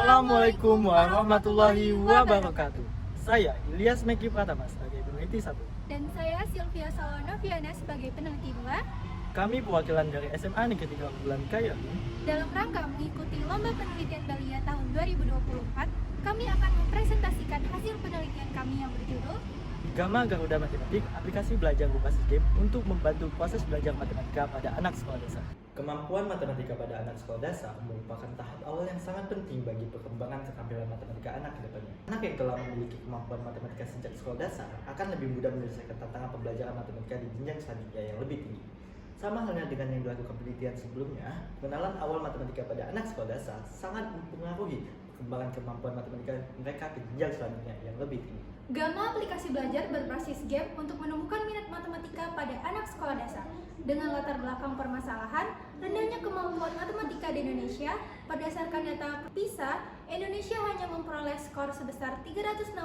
Assalamualaikum warahmatullahi wabarakatuh. Saya Ilyas Meki Pratama sebagai peneliti 1. Dan saya Sylvia Salonoviana sebagai peneliti 2. Kami perwakilan dari SMA Negeri 3 Bulan Kaya. Dalam rangka mengikuti Lomba Penelitian Dahlia tahun 2024, kami akan mempresentasikan hasil penelitian kami yang berjudul Gamma Garuda Matematik, aplikasi belajar berbasis game untuk membantu proses belajar matematika pada anak sekolah dasar. Kemampuan matematika pada anak sekolah dasar merupakan tahap awal yang sangat penting bagi perkembangan keterampilan matematika anak ke depannya. Anak yang telah memiliki kemampuan matematika sejak sekolah dasar akan lebih mudah menyelesaikan tantangan pembelajaran matematika di jenjang selanjutnya yang lebih tinggi. Sama halnya dengan yang dilakukan penelitian sebelumnya, pengenalan awal matematika pada anak sekolah dasar sangat mempengaruhi perkembangan kemampuan matematika mereka ke jenjang selanjutnya yang lebih tinggi. Gamma aplikasi belajar berbasis game untuk menemukan minat matematika pada anak sekolah dasar. Dengan latar belakang permasalahan, rendahnya kemampuan matematika di Indonesia, berdasarkan data PISA, Indonesia hanya memperoleh skor sebesar 366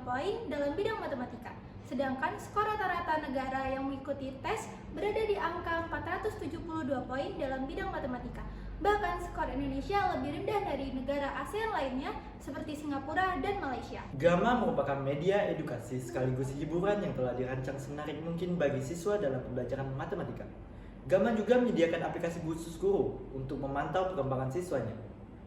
poin dalam bidang matematika. Sedangkan skor rata-rata negara yang mengikuti tes berada di angka 472 poin dalam bidang matematika. Bahkan skor Indonesia lebih rendah dari negara ASEAN lainnya seperti Singapura dan Malaysia. Gamma merupakan media edukasi sekaligus hiburan yang telah dirancang semenarik mungkin bagi siswa dalam pembelajaran matematika. Gamma juga menyediakan aplikasi khusus guru untuk memantau perkembangan siswanya.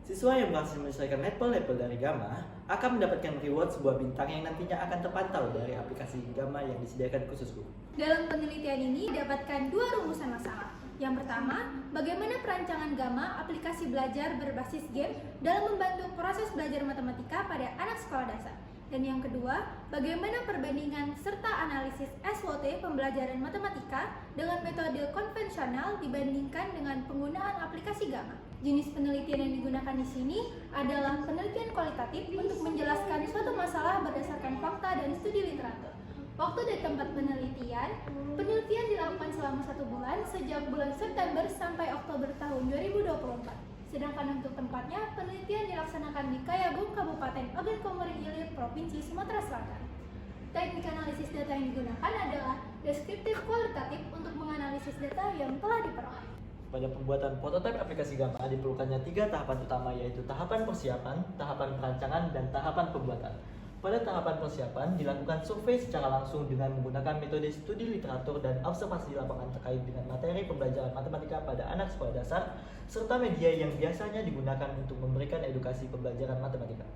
Siswa yang berhasil menyelesaikan level-level dari Gamma akan mendapatkan reward sebuah bintang yang nantinya akan terpantau dari aplikasi Gamma yang disediakan khusus guru. Dalam penelitian ini didapatkan dua rumusan masalah. Yang pertama, bagaimana perancangan Gamma aplikasi belajar berbasis game dalam membantu proses belajar matematika pada anak sekolah dasar. Dan yang kedua, bagaimana perbandingan serta analisis SWOT pembelajaran matematika dengan metode konvensional dibandingkan dengan penggunaan aplikasi Gamma. Jenis penelitian yang digunakan di sini adalah penelitian kualitatif untuk menjelaskan suatu masalah berdasarkan fakta dan studi literatur. Waktu dan tempat penelitian dilakukan selama 1 bulan sejak bulan September sampai Oktober tahun 2024. Sedangkan untuk tempatnya, penelitian dilaksanakan di Kayabung, Kabupaten Ogan Komering Ilir, Provinsi Sumatera Selatan. Teknik analisis data yang digunakan adalah deskriptif kualitatif untuk menganalisis data yang telah diperoleh. Pada pembuatan prototipe aplikasi Gamma diperlukannya 3 tahapan utama, yaitu tahapan persiapan, tahapan perancangan, dan tahapan pembuatan. Pada tahapan persiapan, dilakukan survei secara langsung dengan menggunakan metode studi literatur dan observasi lapangan terkait dengan materi pembelajaran matematika pada anak sekolah dasar, serta media yang biasanya digunakan untuk memberikan edukasi pembelajaran matematika.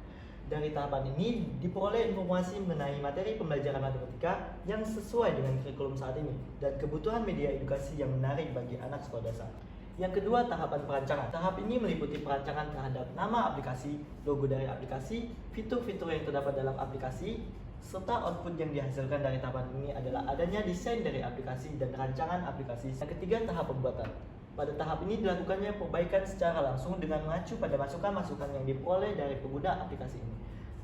Dari tahapan ini, diperoleh informasi mengenai materi pembelajaran matematika yang sesuai dengan kurikulum saat ini, dan kebutuhan media edukasi yang menarik bagi anak sekolah dasar. Yang kedua, tahapan perancangan. Tahap ini meliputi perancangan terhadap nama aplikasi, logo dari aplikasi, fitur-fitur yang terdapat dalam aplikasi, serta output yang dihasilkan dari tahapan ini adalah adanya desain dari aplikasi dan rancangan aplikasi. Yang ketiga, tahap pembuatan. Pada tahap ini dilakukannya perbaikan secara langsung dengan mengacu pada masukan-masukan yang diperoleh dari pengguna aplikasi ini.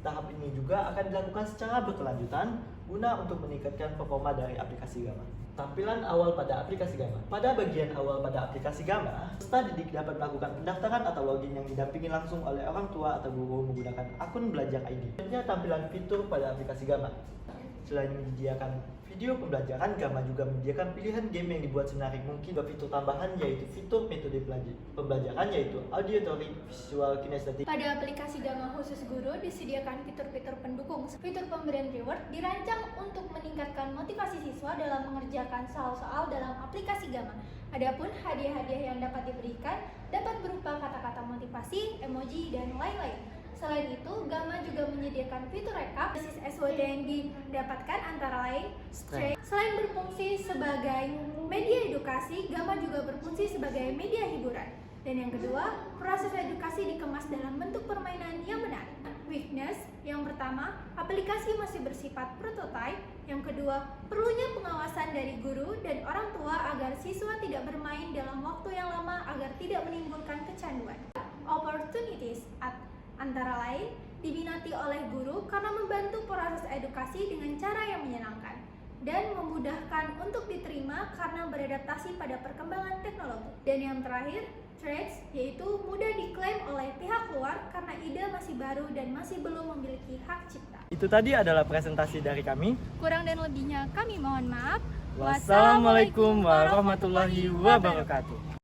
Tahap ini juga akan dilakukan secara berkelanjutan guna untuk meningkatkan performa dari aplikasi Gamma. Tampilan awal pada aplikasi Gamma. Pada bagian awal pada aplikasi Gamma, peserta didik dapat melakukan pendaftaran atau login yang didampingi langsung oleh orang tua atau guru menggunakan akun belajar ID. Selanjutnya, tampilan fitur pada aplikasi Gamma. Selain menyediakan video pembelajaran, Gamma juga menyediakan pilihan game yang dibuat semenarik mungkin. Fitur tambahan yaitu fitur metode pembelajaran yaitu auditory, visual, kinestetik. Pada aplikasi Gamma khusus guru disediakan fitur-fitur pendukung. Fitur pemberian reward dirancang untuk meningkatkan motivasi siswa dalam mengerjakan soal-soal dalam aplikasi Gamma. Adapun hadiah-hadiah yang dapat diberikan dapat berupa kata-kata motivasi, emoji, dan lain-lain. Selain itu, Gamma juga menyediakan fitur rekap basis SWOT yang didapatkan antara lain selain berfungsi sebagai media edukasi, Gamma juga berfungsi sebagai media hiburan. Dan yang kedua, proses edukasi dikemas dalam bentuk permainan yang menarik. Weakness, yang pertama, aplikasi masih bersifat prototipe. Yang kedua, perlunya pengawasan dari guru dan orang tua agar siswa tidak bermain dalam waktu yang lama agar tidak menimbulkan kecanduan. Opportunities antara lain diminati oleh guru karena membantu proses edukasi dengan cara yang menyenangkan dan memudahkan untuk diterima karena beradaptasi pada perkembangan teknologi. Dan yang terakhir, threats, yaitu mudah diklaim oleh pihak luar karena ide masih baru dan masih belum memiliki hak cipta. Itu tadi adalah presentasi dari kami. Kurang dan lebihnya kami mohon maaf. Wassalamualaikum warahmatullahi wabarakatuh.